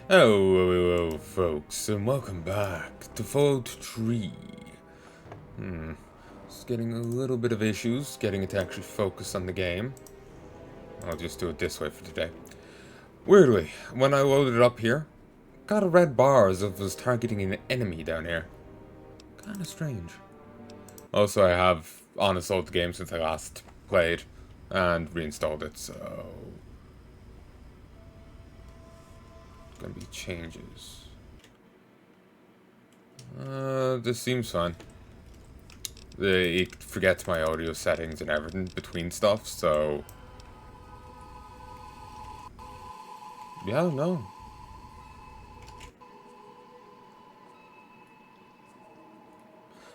Hello, folks, and welcome back to Fallout 3. Just getting a little bit of issues getting it to actually focus on the game. I'll just do it this way for today. Weirdly, when I loaded it up here, got a red bar as if it was targeting an enemy down here. Kinda strange. Also, I have uninstalled the game since I last played and reinstalled it, so gonna be changes. This seems fine. It forgets my audio settings and everything between stuff, so yeah, I don't know.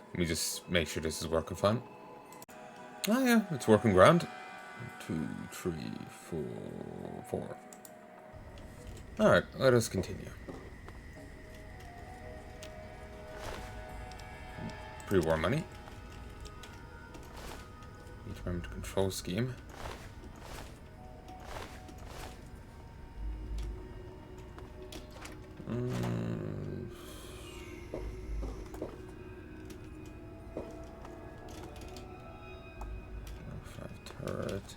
Let me just make sure this is working fine. Oh yeah, it's working grand. 2, 3, 4, 4. Alright, let us continue. Pre-war money. Need to remember the control scheme. Turret.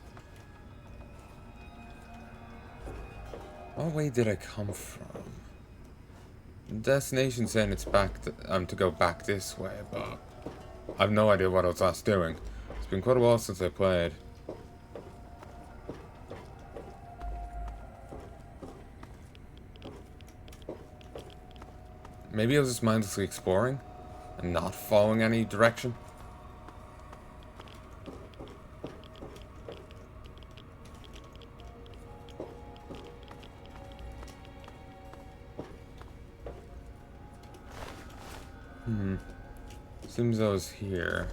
What way did I come from? The destination saying it's back to go back this way, but I have no idea what I was last doing. It's been quite a while since I played. Maybe I was just mindlessly exploring and not following any direction. Seems I was here.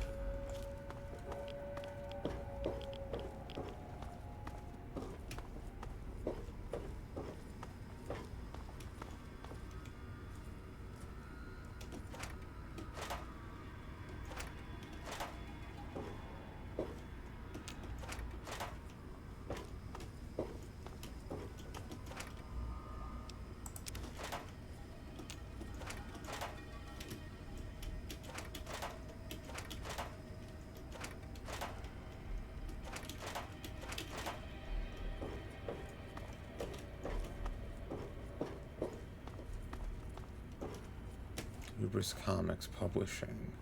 Hubris Comics Publishing.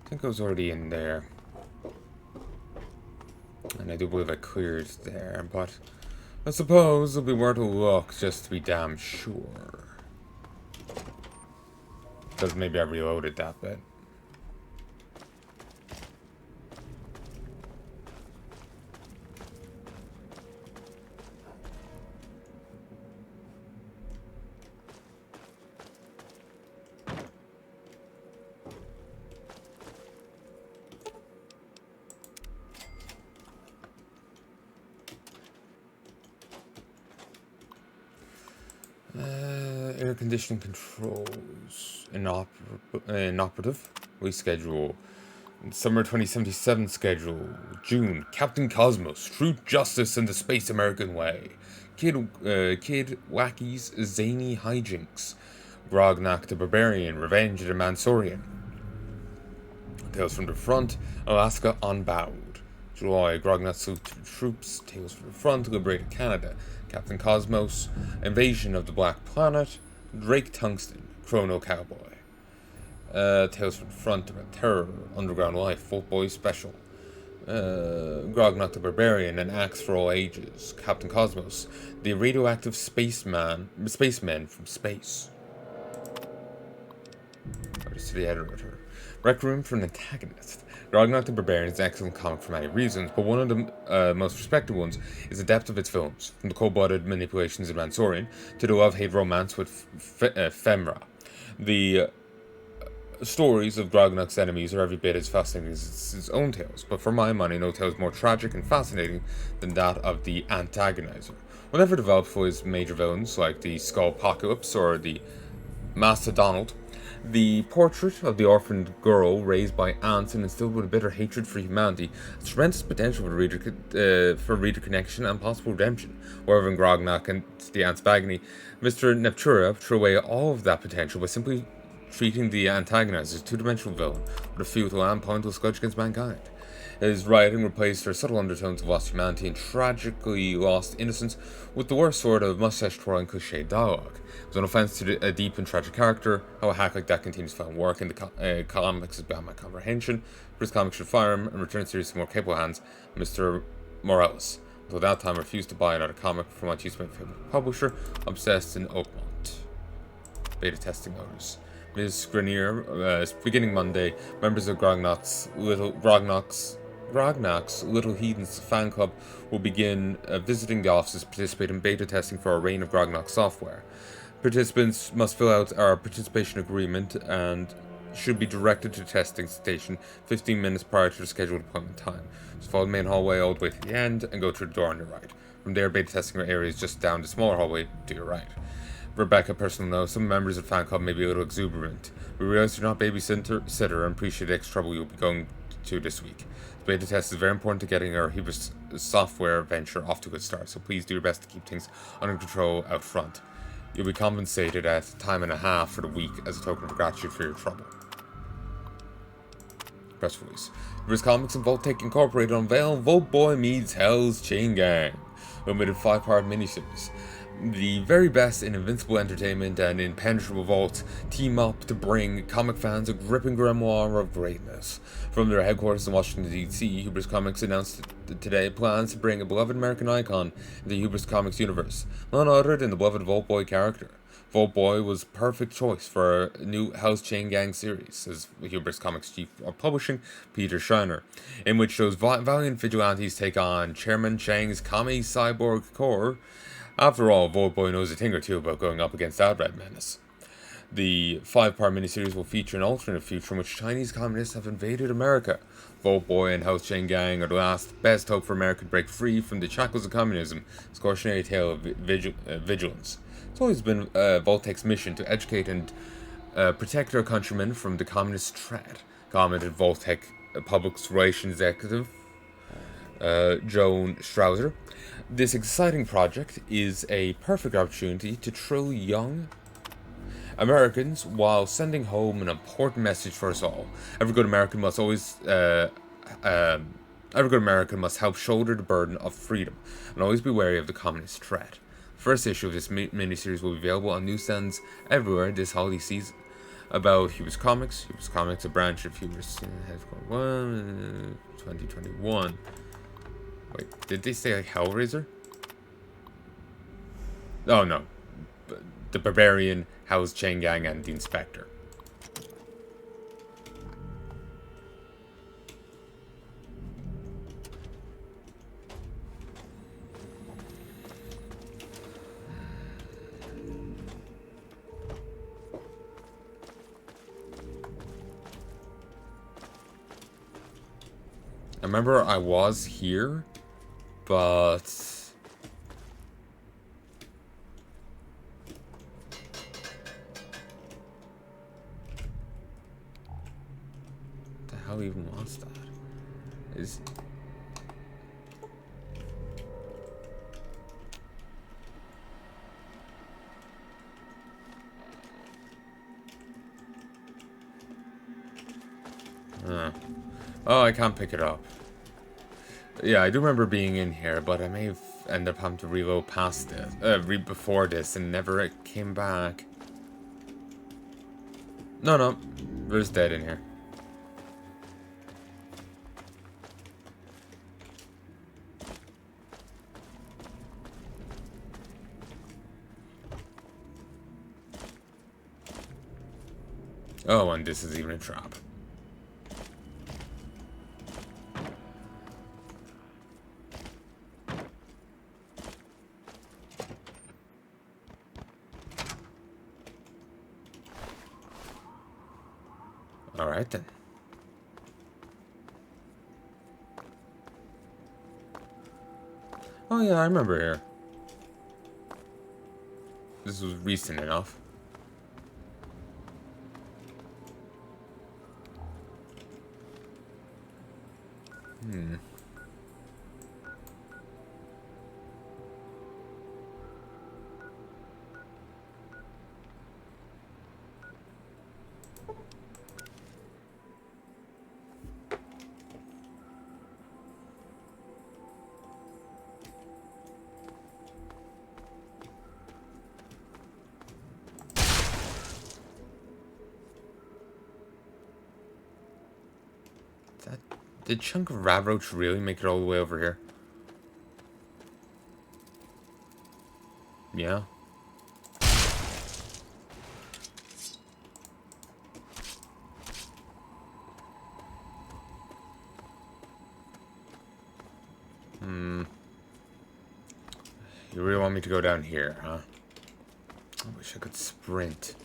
I think I was already in there. And I do believe I cleared there, but I suppose it'll be worth a look just to be damn sure. Because maybe I reloaded that bit. Air conditioning controls inoperative. Reschedule. Summer 2077 schedule. June. Captain Cosmos. Truth, Justice, and the Space American Way. Kid Wacky's Zany Hijinks. Grognak the Barbarian. Revenge of the Mansorian. Tales from the Front. Alaska Unbowed. July. Grognak salute to the troops. Tales from the Front. Liberated Canada. Captain Cosmos. Invasion of the Black Planet. Drake Tungsten. Chrono Cowboy. Tales from the Front about Terror, Underground Life, Folk Boy Special. Grognak the Barbarian, An Axe for All Ages. Captain Cosmos. The Radioactive Spacemen from Space. To the editor. Rec Room for an Antagonist. Grognak the Barbarian is an excellent comic for many reasons, but one of the most respected ones is the depth of its films, from the cold-blooded manipulations of Mansorian to the love-hate romance with Femra. The stories of Grognak's enemies are every bit as fascinating as his own tales, but for my money, no tale is more tragic and fascinating than that of the antagonizer. Whatever developed for his major villains, like the Skull Apocalypse or the Master Donald, The portrait of the orphaned girl raised by aunts and instilled with a bitter hatred for humanity has tremendous potential for reader connection and possible redemption. However, in Grognak and the Aunt's Agony, Mr. Neptura threw away all of that potential by simply treating the antagonist as a two-dimensional villain with a futile and pointless grudge against mankind. His writing replaced her subtle undertones of lost humanity and tragically lost innocence with the worst sort of mustache-twirling cliche dialogue. It was an offense to a deep and tragic character. How a hack like that continues to find work in the comics is beyond my comprehension. But his comics should fire him and return the series to more capable hands, Mr. Morales. Until that time, I refused to buy another comic from my favorite publisher, Obsessed in Oakmont. Beta testing notice. Ms. Grenier, beginning Monday, members of Grognak's Little Heathens fan club will begin visiting the offices to participate in beta testing for a range of Grognak software. Participants must fill out our participation agreement and should be directed to the testing station 15 minutes prior to the scheduled appointment time. Just follow the main hallway all the way to the end and go through the door on your right. From there, beta testing area is just down the smaller hallway to your right. Rebecca, personal note, some members of the fan club may be a little exuberant. We realize you're not babysitter and appreciate the extra trouble you'll be going to this week. The beta test is very important to getting our Hubris software venture off to a good start, so please do your best to keep things under control out front. You'll be compensated at time and a half for the week as a token of gratitude for your trouble. Press release. Hubris Comics and Voltaic Incorporated unveil Volt Boy meets Hell's Chain Gang, limited 5-part miniseries. The very best in invincible entertainment and impenetrable vaults team up to bring comic fans a gripping grimoire of greatness. From their headquarters in Washington, D.C., Hubris Comics announced today plans to bring a beloved American icon into the Hubris Comics universe, none other than the beloved Volt Boy character. Volt Boy was a perfect choice for a new House Chain Gang series, says Hubris Comics chief of publishing, Peter Shiner, in which those valiant vigilantes take on Chairman Chang's commie cyborg core. After all, Volt Boy knows a thing or two about going up against outright menace. The 5-part miniseries will feature an alternate future in which Chinese communists have invaded America. Volt Boy and House Chain Gang are the last best hope for America to break free from the shackles of communism. It's a cautionary tale of vigilance. It's always been Voltaic's mission to educate and protect our countrymen from the communist threat, commented Voltaic Public Relations Executive Joan Strauser. This exciting project is a perfect opportunity to thrill young Americans while sending home an important message for us all. Every good American must help shoulder the burden of freedom and always be wary of the communist threat. The first issue of this miniseries will be available on newsstands everywhere this holiday season. About Hubris Comics, a branch of Hubris Headquarters 2021. Wait, did they say like Hellraiser? Oh no. The Barbarian, House Chain Gang, and the Inspector. I remember I was here, but the hell even was that? Oh, I can't pick it up. Yeah, I do remember being in here, but I may have ended up having to reload past this, before this, and never came back. No, there's dead in here. Oh, and this is even a trap. Alright then. Oh yeah, I remember here. This was recent enough. Did chunk of Ravroach really make it all the way over here? Yeah. You really want me to go down here, huh? I wish I could sprint.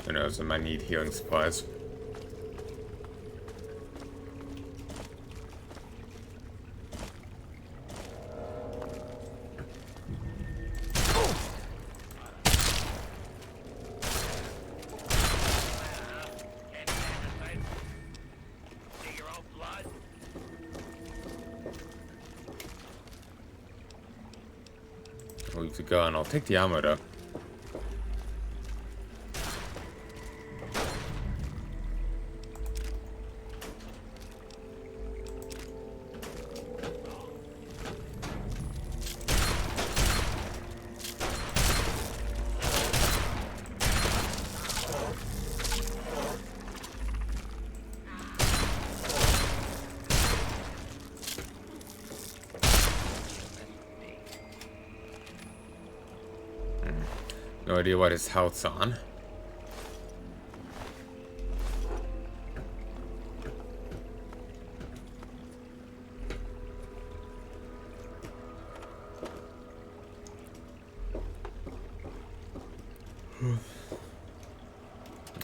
Who knows, I might need healing supplies. I'll leave the gun. I'll take the ammo though. No idea what his health's on.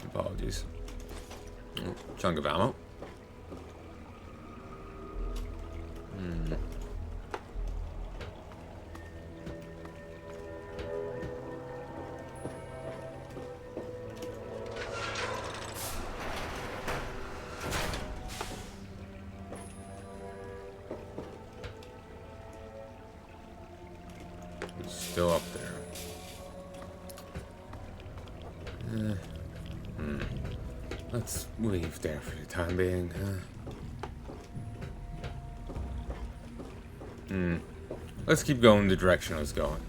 Apologies. Oh, chunk of ammo. Still up there. Let's leave there for the time being, huh? Let's keep going the direction I was going.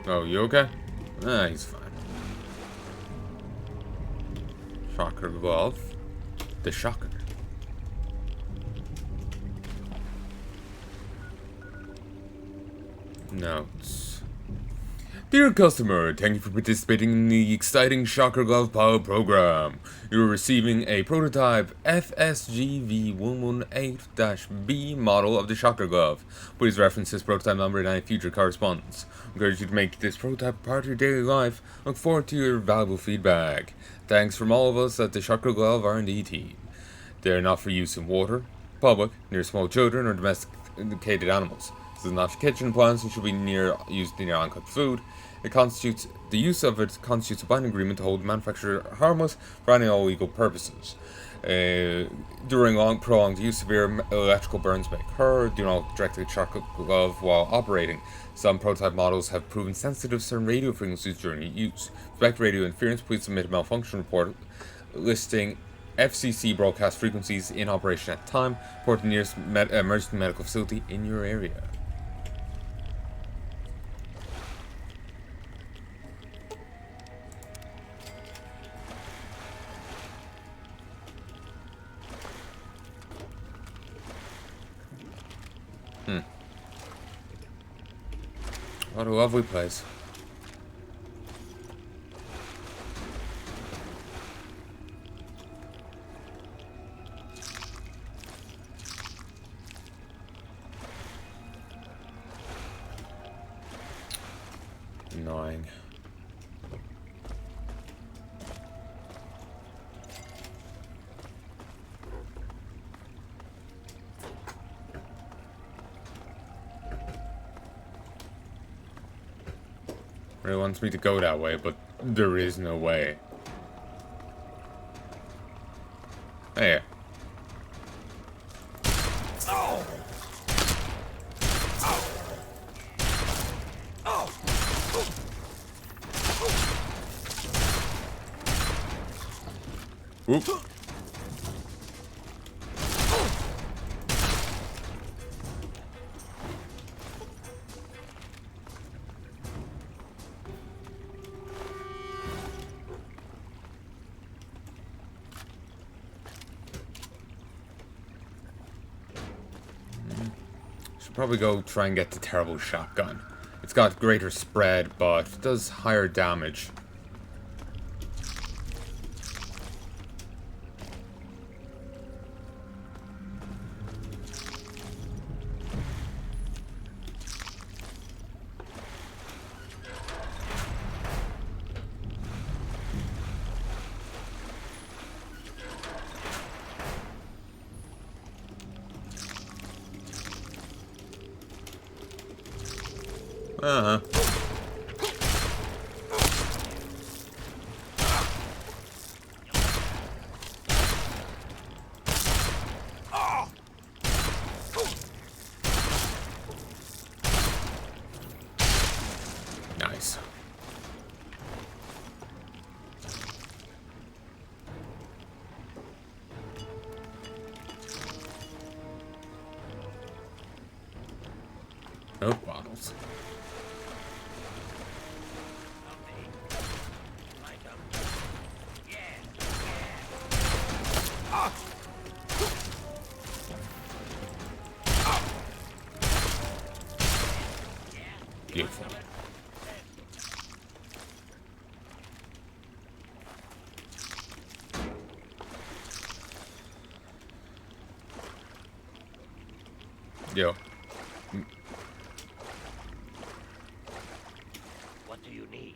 Oh, you okay? Ah, he's fine. Shocker glove. The shocker. Notes. Dear customer, thank you for participating in the exciting Shocker Glove Power program. You're receiving a prototype FSGV118-B model of the Shocker Glove. Please reference this prototype number in any future correspondence. I encourage you to make this prototype part of your daily life. Look forward to your valuable feedback. Thanks from all of us at the Shocker Glove R&D team. They are not for use in water, public, near small children, or domesticated animals. This is not for kitchen appliance and should be used near uncooked food. The use of it constitutes a binding agreement to hold the manufacturer harmless for any illegal purposes. During prolonged use, severe electrical burns may occur. Do not direct the Shocker Glove while operating. Some prototype models have proven sensitive to certain radio frequencies during use. Expect radio interference. Please submit a malfunction report listing FCC broadcast frequencies in operation at the time. Report to the nearest emergency medical facility in your area. What a lovely place. Annoying. Really wants me to go that way, but there is no way. Hey. Whoop. Should probably go try and get the terrible shotgun. It's got greater spread, but it does higher damage. Uh-huh. Nice. Milk bottles. Beautiful. Yo. What do you need?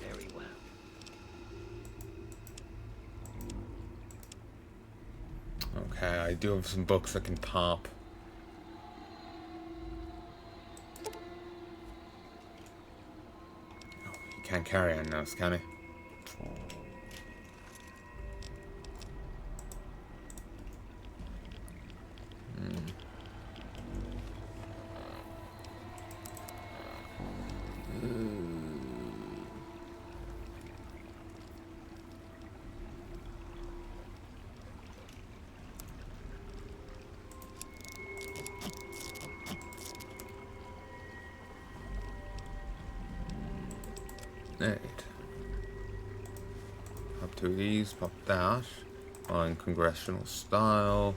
Very well. Okay, I do have some books that can pop. Oh, he can't carry on those, can he? Right. Pop two of these, pop that. On congressional style.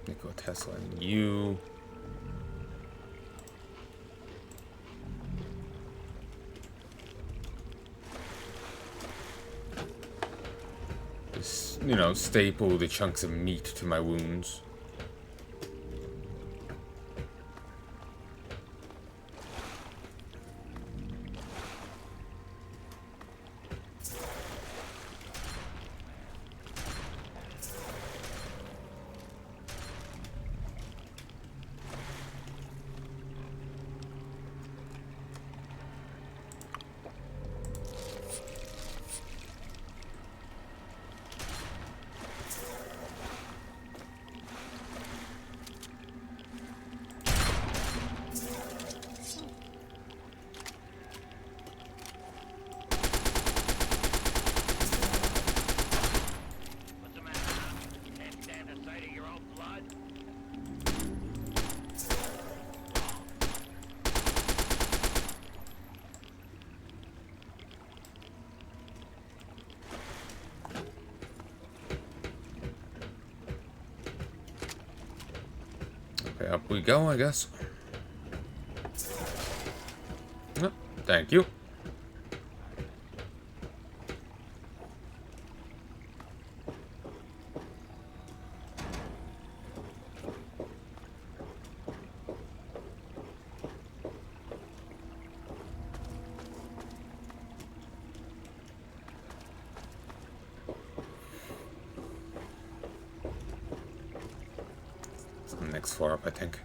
Nikola Tesla and you. Just, you know, staple the chunks of meat to my wounds. Okay, up we go, I guess. Oh, thank you. next floor up, I think.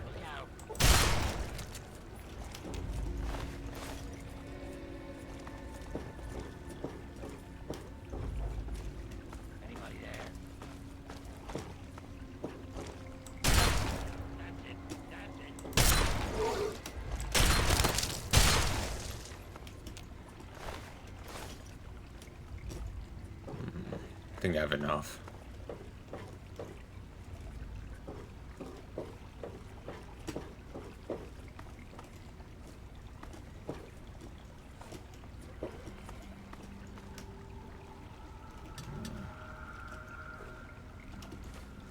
Look out. Anybody there? That's it. That's it. I think I have enough.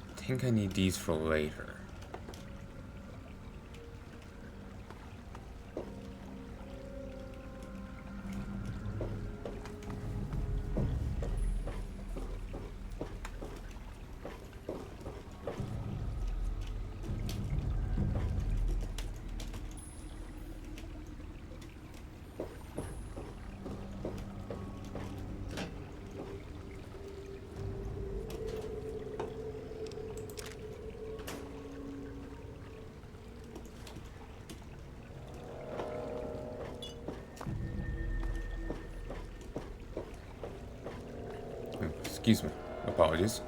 I think I need these for later. Excuse me. Apologies.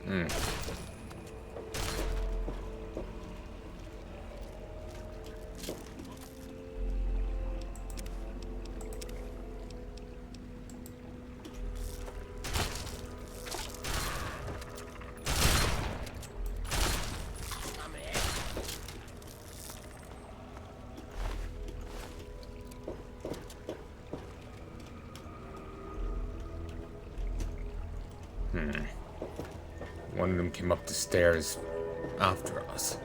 I'm ahead. One of them came up the stairs after us.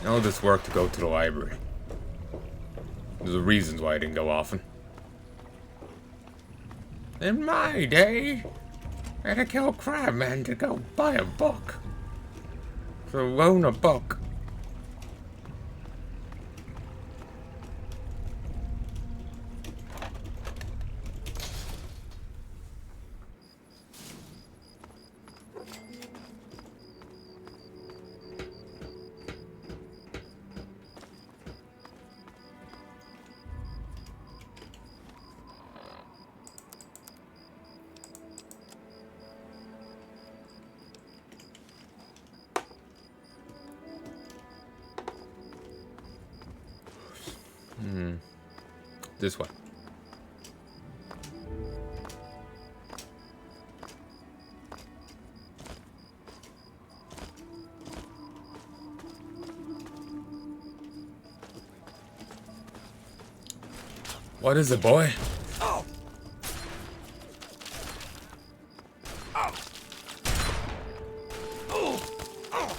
All this work to go to the library. There's reasons why I didn't go often. In my day, I had to kill Crabman to go buy a book. To loan a book. This way. What is it, boy? Oh! Oh! Oh! Oh!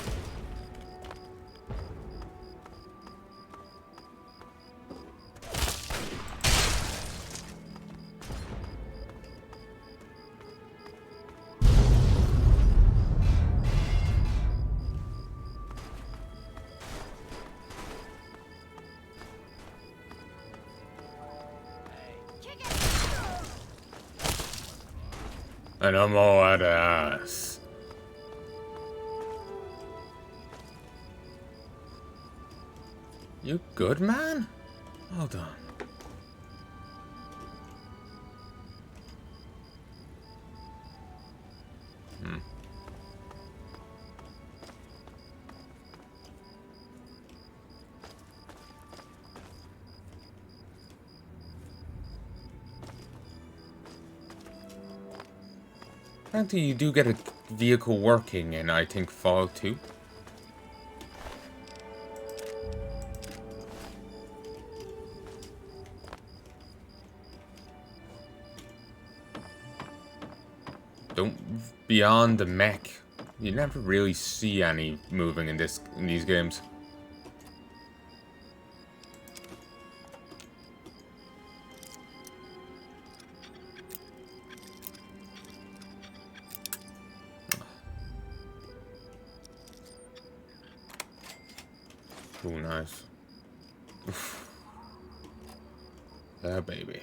And I'm all out of ass. You good, man? Well done. Apparently you do get a vehicle working in, I think, Fallout 2. Don't beyond the mech. You never really see any moving in these games. Oh, nice. Yeah, baby.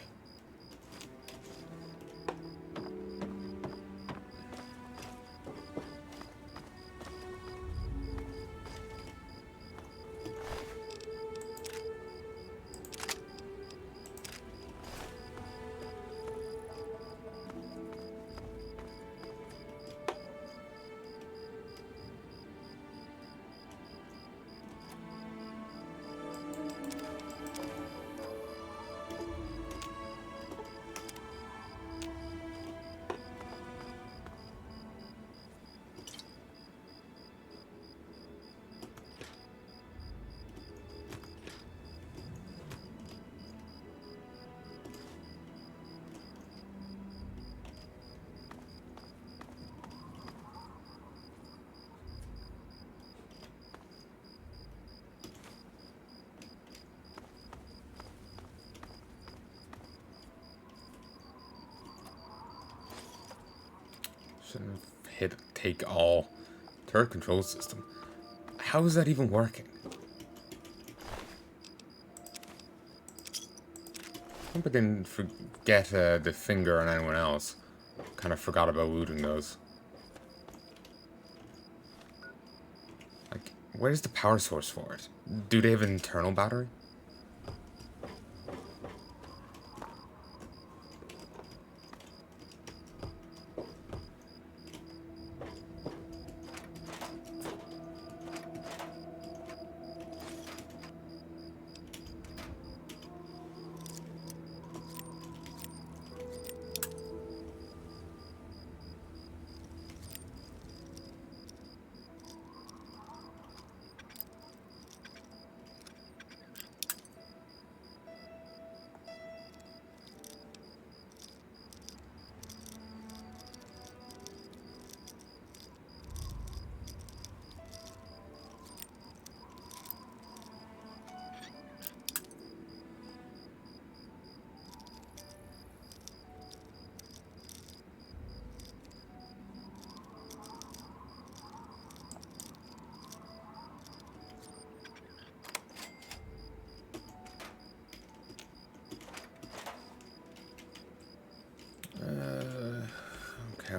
Shouldn't have hit take all. Turret control system. How is that even working? I hope I didn't forget the finger on anyone else. Kind of forgot about looting those. Like, where's the power source for it? Do they have an internal battery? Okay,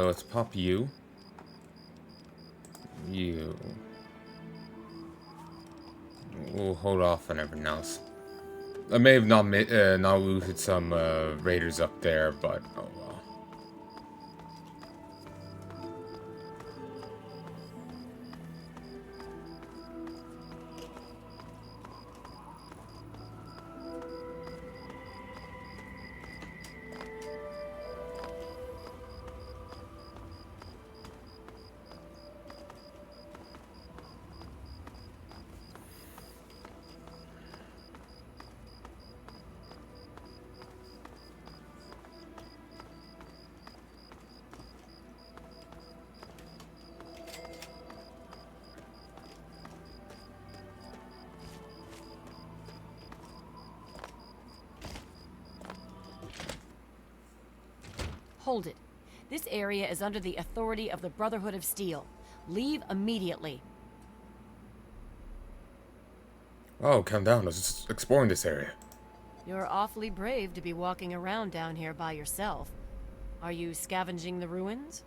let's pop you. You. We'll hold off on everything else. I may have not looted some raiders up there, but oh well. Hold it. This area is under the authority of the Brotherhood of Steel. Leave immediately. Oh, calm down. Let's just exploring this area. You're awfully brave to be walking around down here by yourself. Are you scavenging the ruins?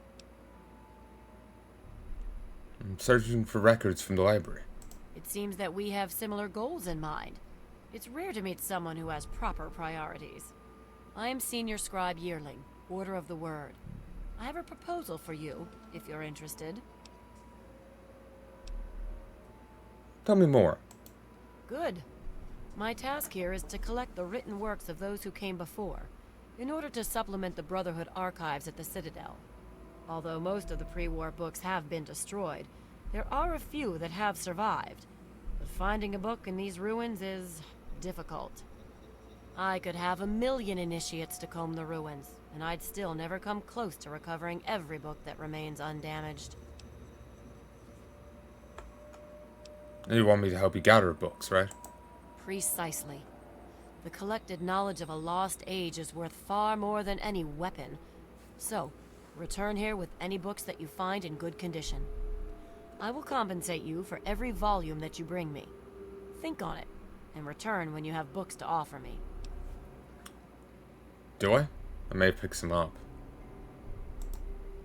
I'm searching for records from the library. It seems that we have similar goals in mind. It's rare to meet someone who has proper priorities. I am Senior Scribe Yearling, Order of the Word. I have a proposal for you, if you're interested. Tell me more. Good. My task here is to collect the written works of those who came before. in order to supplement the Brotherhood archives at the Citadel. Although most of the pre-war books have been destroyed, there are a few that have survived. But finding a book in these ruins is difficult. I could have 1,000,000 initiates to comb the ruins, and I'd still never come close to recovering every book that remains undamaged. And you want me to help you gather books, right? Precisely. The collected knowledge of a lost age is worth far more than any weapon. So, return here with any books that you find in good condition. I will compensate you for every volume that you bring me. Think on it, and return when you have books to offer me. Do I? I may pick some up.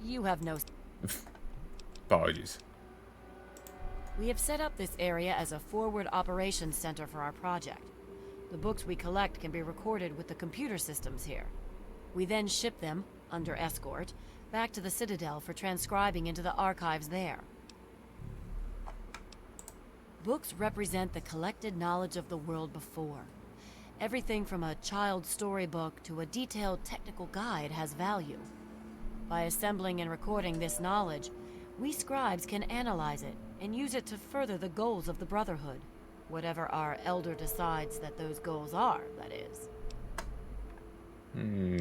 You have no... Apologies. We have set up this area as a forward operations center for our project. The books we collect can be recorded with the computer systems here. We then ship them, under escort, back to the Citadel for transcribing into the archives there. Books represent the collected knowledge of the world before. Everything from a child's storybook to a detailed technical guide has value. By assembling and recording this knowledge, we scribes can analyze it and use it to further the goals of the Brotherhood. Whatever our elder decides that those goals are, that is.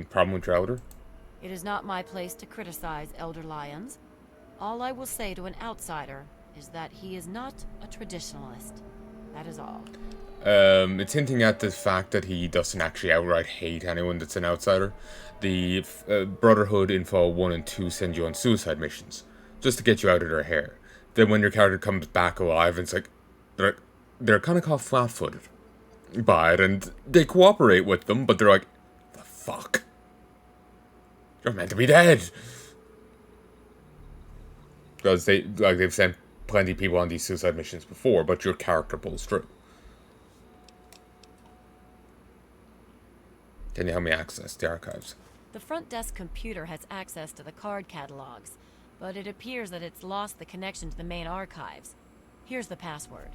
Problem with your elder? It is not my place to criticize Elder Lyons. All I will say to an outsider is that he is not a traditionalist. That is all. It's hinting at the fact that he doesn't actually outright hate anyone that's an outsider. The Brotherhood in Fall 1 and 2 send you on suicide missions, just to get you out of their hair. Then when your character comes back alive, it's like, they're kind of caught flat-footed by it, and they cooperate with them, but they're like, the fuck? You're meant to be dead! Because they've sent plenty of people on these suicide missions before, but your character pulls through. Can you help me access the archives? The front desk computer has access to the card catalogs, but it appears that it's lost the connection to the main archives. Here's the password.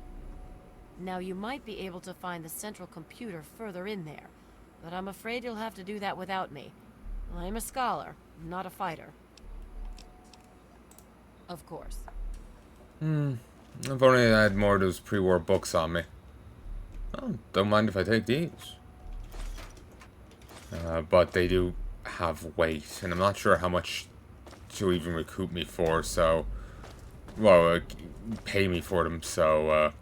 Now, you might be able to find the central computer further in there, but I'm afraid you'll have to do that without me. I'm a scholar, not a fighter. Of course. If only I had more of those pre-war books on me. Oh, don't mind if I take these. But they do have weight, and I'm not sure how much to even recoup me for, so... Well, pay me for them, so,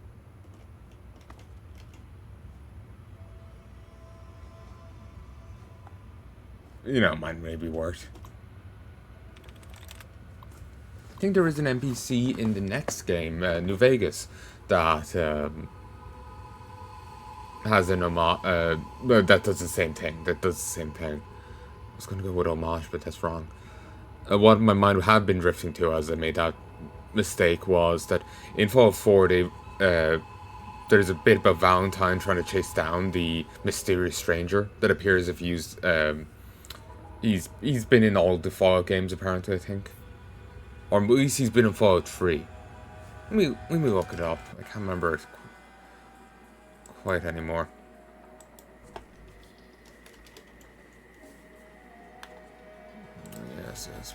you know, mine may be worth. I think there is an NPC in the next game, New Vegas, that has an homage. That does the same thing. I was gonna go with homage, but that's wrong. What my mind had been drifting to as I made that mistake was that in Fallout 4, there's a bit about Valentine trying to chase down the mysterious stranger that appears if used. He's been in all the Fallout games apparently, I think. Or at least he's been in Fallout 3. Let me look it up. I can't remember it quite anymore. Yes, it's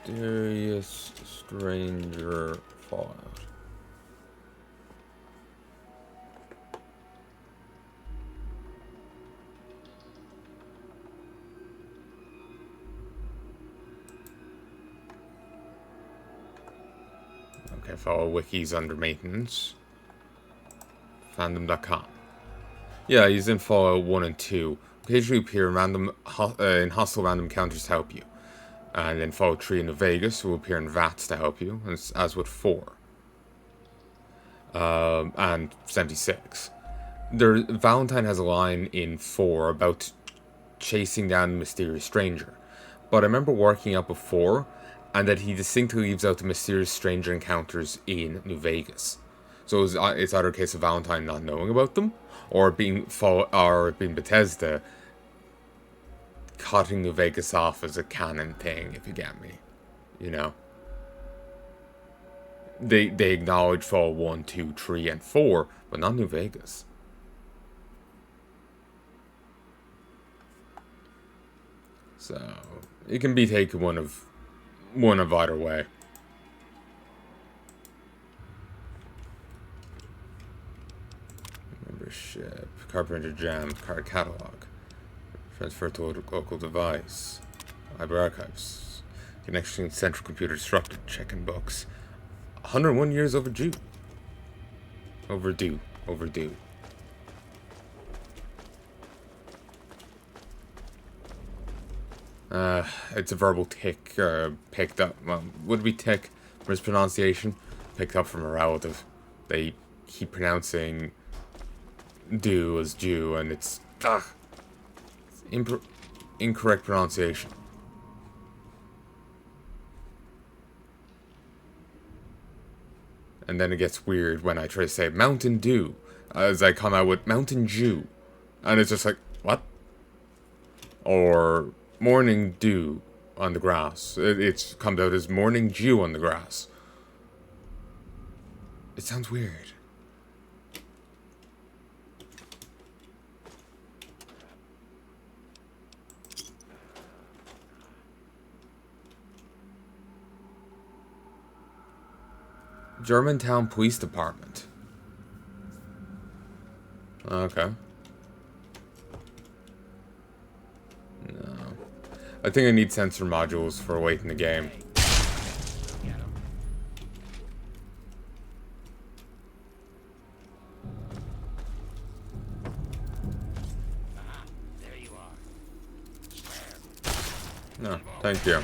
mysterious stranger Fallout. Okay, follow wikis under maintenance. Fandom.com. Yeah, he's in Fallout 1 and 2. Occasionally appear in hostile random encounters to help you. And in Fallout 3 and Vegas will appear in VATS to help you, as with 4. And 76. Valentine has a line in 4 about chasing down the mysterious stranger. But I remember working out before, and that he distinctly leaves out the mysterious stranger encounters in New Vegas. So it's either a case of Valentine not knowing about them, or being Bethesda cutting New Vegas off as a canon thing, if you get me. You know? They acknowledge Fallout 1, 2, 3, and 4, but not New Vegas. So it can be taken one of either way. Membership, Carpenter Jam, card catalog, transfer to local device, library archives, connection to central computer disrupted, checking books. 101 years overdue. Overdue. It's a verbal tick, picked up, well, would be tick, mispronunciation, picked up from a relative. They keep pronouncing do as Jew, and it's incorrect pronunciation. And then it gets weird when I try to say Mountain Dew, as I come out with Mountain Dew, and it's just like, what? Or morning dew on the grass. It's comes out as morning dew on the grass. It sounds weird. Germantown Police Department. Okay. No. I think I need sensor modules for weight in the game. Get him. There you are. No, thank you.